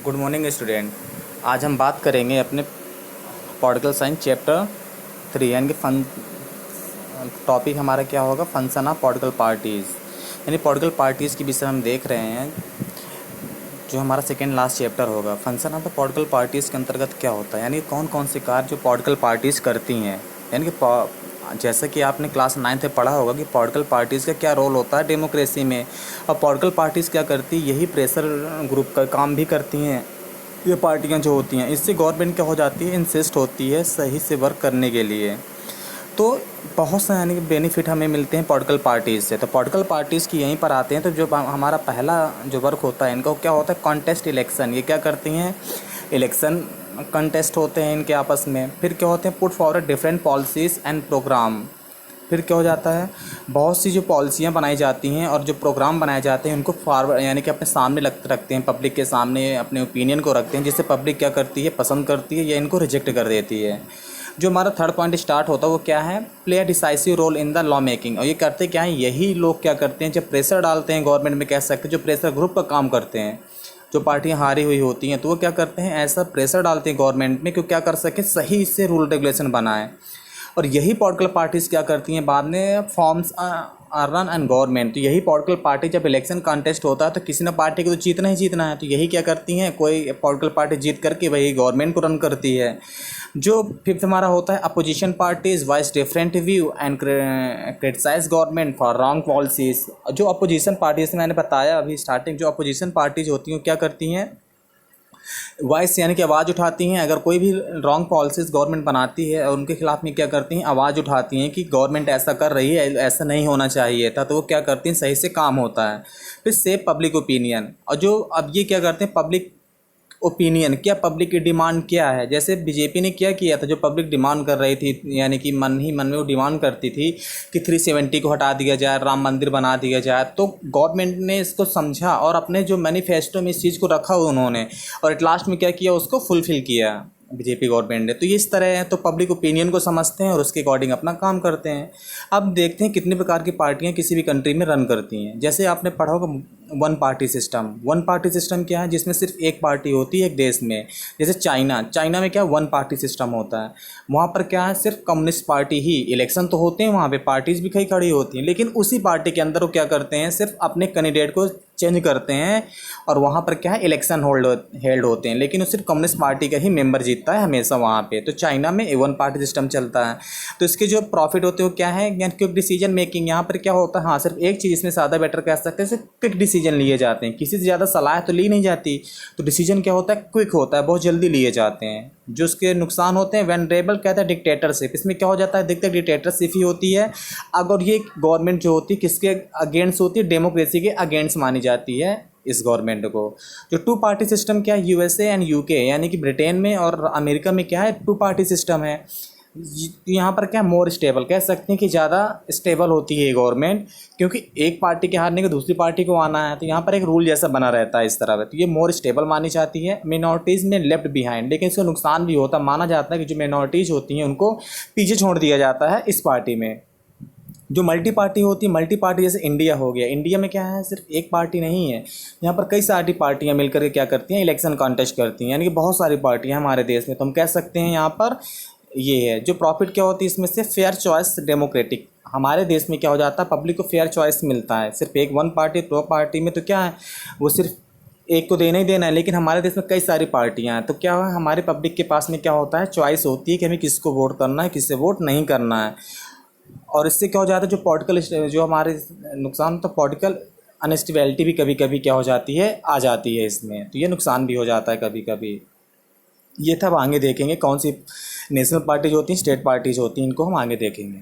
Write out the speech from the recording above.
Good morning student. आज हम बात करेंगे अपने पॉलिटिकल साइंस चैप्टर 3 यानी कि टॉपिक हमारा क्या होगा, फंक्शन ऑफ पॉलिटिकल पार्टीज़। यानी पॉलिटिकल पार्टीज़ के विषय हम देख रहे हैं, जो हमारा सेकेंड लास्ट चैप्टर होगा। Function of the political parties के अंतर्गत क्या होता है, यानी कौन कौन से कार्य जो पॉलिटिकल पार्टीज़ करती हैं। यानी कि जैसा कि आपने क्लास 9 में पढ़ा होगा कि पॉलिटिकल पार्टीज़ का क्या रोल होता है डेमोक्रेसी में, और पॉलिटिकल पार्टीज़ क्या करती है, यही प्रेशर ग्रुप का काम भी करती हैं। ये पार्टियां जो होती हैं, इससे गवर्नमेंट क्या हो जाती है, इंसिस्ट होती है सही से वर्क करने के लिए। तो बहुत से यानी कि बेनिफिट हमें मिलते हैं पॉलिटिकल पार्टीज़ से। तो पॉलिटिकल पार्टीज़ की यहीं पर आते हैं। तो जो हमारा पहला जो वर्क होता है इनका, क्या होता है, कॉन्टेस्ट इलेक्शन। ये क्या करती हैं, इलेक्शन कंटेस्ट होते हैं इनके आपस में। फिर क्या होते हैं, put forward different policies and program. फिर क्या हो जाता है, बहुत सी जो पॉलिसियाँ बनाई जाती हैं और जो प्रोग्राम बनाए जाते हैं उनको फॉरवर्ड यानी कि अपने सामने रखते हैं, पब्लिक के सामने अपने ओपिनियन को रखते हैं, जिससे पब्लिक क्या करती है, पसंद करती है या इनको रिजेक्ट कर देती है। जो हमारा थर्ड पॉइंट स्टार्ट होता है वो क्या है, play a decisive role in the law making. और ये करते क्या हैं, यही लोग क्या करते हैं, जब प्रेशर डालते हैं गवर्नमेंट में, कह सकते हैं जो प्रेशर ग्रुप का काम करते हैं, जो पार्टियां हारी हुई होती हैं, तो वो क्या करते हैं, ऐसा प्रेशर डालते हैं गवर्नमेंट में कि क्या कर सके, सही से रूल रेगुलेशन बनाए। और यही पॉलिटिकल पार्टीज़ क्या करती हैं, बाद में फॉर्म्स रन एंड गवर्नमेंट। तो यही पॉलिटिकल पार्टी, जब इलेक्शन कॉन्टेस्ट होता है तो किसी ना पार्टी को तो जीतना ही जीतना है, तो यही क्या करती हैं, कोई पॉलिटिकल पार्टी जीत करके वही गवर्नमेंट को रन करती है। जो फिफ्थ हमारा होता है, opposition parties voice different view and criticise government for wrong policies. जो अपोजिशन पार्टीज मैंने बताया अभी स्टार्टिंग, जो अपोजिशन पार्टीज होती हैं क्या करती हैं, वॉइस यानी कि आवाज़ उठाती हैं। अगर कोई भी रॉन्ग पॉलिसीज़ गवर्नमेंट बनाती है और उनके खिलाफ में क्या करती हैं, आवाज़ उठाती हैं कि गवर्नमेंट ऐसा कर रही है, ऐसा नहीं होना चाहिए था। तो वो क्या करती हैं, सही से काम होता है। फिर सेव पब्लिक ओपिनियन। और जो अब ये क्या करते हैं, पब्लिक ओपिनियन, क्या पब्लिक की डिमांड क्या है। जैसे बीजेपी ने क्या किया था, जो पब्लिक डिमांड कर रही थी, यानी कि मन ही मन में वो डिमांड करती थी कि 370 को हटा दिया जाए, राम मंदिर बना दिया जाए। तो गवर्नमेंट ने इसको समझा और अपने जो मैनिफेस्टो में इस चीज़ को रखा उन्होंने, और एट लास्ट में क्या किया, उसको फुलफ़िल किया बीजेपी गवर्नमेंट ने। तो ये इस तरह है, तो पब्लिक ओपिनियन को समझते हैं और उसके अकॉर्डिंग अपना काम करते हैं। अब देखते हैं कितने प्रकार की पार्टियां किसी भी कंट्री में रन करती हैं। जैसे आपने पढ़ा होगा one party system. One party system क्या है, जिसमें सिर्फ एक पार्टी होती है एक देश में। जैसे चाइना में क्या वन पार्टी सिस्टम होता है। वहाँ पर क्या है, सिर्फ कम्युनिस्ट पार्टी ही, इलेक्शन तो होते हैं वहाँ पे, पार्टीज़ भी कई खड़ी होती हैं, लेकिन उसी पार्टी के अंदर वो क्या करते हैं, सिर्फ अपने कैंडिडेट को चेंज करते हैं और वहाँ पर क्या है, इलेक्शन हेल्ड होते हैं, लेकिन वो सिर्फ कम्युनिस्ट पार्टी का ही मेंबर जीतता है हमेशा वहाँ पे। तो चाइना में वन पार्टी सिस्टम चलता है। तो इसके जो प्रॉफिट होते हैं वो क्या है, यानी क्विक डिसीजन मेकिंग। यहाँ पर क्या होता है, हाँ सिर्फ एक चीज़ इसमें ज़्यादा बेटर कह सकते हैं, सिर्फ क्विक डिसीजन लिए जाते हैं, किसी से ज़्यादा सलाह तो ली नहीं जाती। तो डिसीजन क्या होता है, क्विक होता है, बहुत जल्दी लिए जाते हैं। जो उसके नुकसान होते हैं, वेनरेबल कहता है डिक्टेटरशिप। इसमें क्या हो जाता है, देखते डिक्टेटरशिप ही होती है। अगर ये गवर्नमेंट जो होती है किसके अगेंस्ट होती है, डेमोक्रेसी के अगेंस्ट मानी जाती है इस गवर्नमेंट को। जो टू पार्टी सिस्टम क्या है, यूएसए एंड यूके, यानी कि ब्रिटेन में और अमेरिका में क्या है, टू पार्टी सिस्टम है। यहाँ पर क्या, मोर स्टेबल कह सकते हैं कि ज़्यादा स्टेबल होती है गवर्नमेंट, क्योंकि एक पार्टी के हारने के दूसरी पार्टी को आना है, तो यहाँ पर एक रूल जैसा बना रहता है इस तरह। तो ये मोर स्टेबल मानी जाती है। मिनॉरिटीज़ में लेफ्ट बिहाइंड, लेकिन इसका नुकसान भी होता है। माना जाता है कि जो मिनॉरिटीज़ होती हैं उनको पीछे छोड़ दिया जाता है इस पार्टी में। जो मल्टी पार्टी होती है, मल्टी पार्टी जैसे इंडिया हो गया, इंडिया में क्या है, सिर्फ एक पार्टी नहीं है, यहाँ पर कई सारी पार्टियाँ मिलकर के क्या करती हैं, इलेक्शन कॉन्टेस्ट करती हैं, यानी कि बहुत सारी पार्टियाँ हमारे देश में। तो हम कह सकते हैं यहाँ पर ये है। जो प्रॉफिट क्या होती है इसमें से, फेयर चॉइस डेमोक्रेटिक। हमारे देश में क्या हो जाता है, पब्लिक को फेयर चॉइस मिलता है। सिर्फ एक वन पार्टी दो पार्टी में तो क्या है, वो सिर्फ एक को देना ही देना है, लेकिन हमारे देश में कई सारी पार्टियां हैं। तो क्या है, हमारे पब्लिक के पास में क्या होता है, चॉइस होती है कि हमें किसको वोट करना है, किससे वोट नहीं करना है। और इससे क्या हो जाता है, जो पॉलिटिकल जो हमारे नुकसान, तो पॉलिटिकल अनस्टेबिलिटी भी कभी कभी क्या हो जाती है, आ जाती है इसमें। तो ये नुकसान भी हो जाता है कभी कभी। ये तब आगे देखेंगे कौन सी नेशनल पार्टीज होती हैं, स्टेट पार्टीज होती हैं, इनको हम आगे देखेंगे।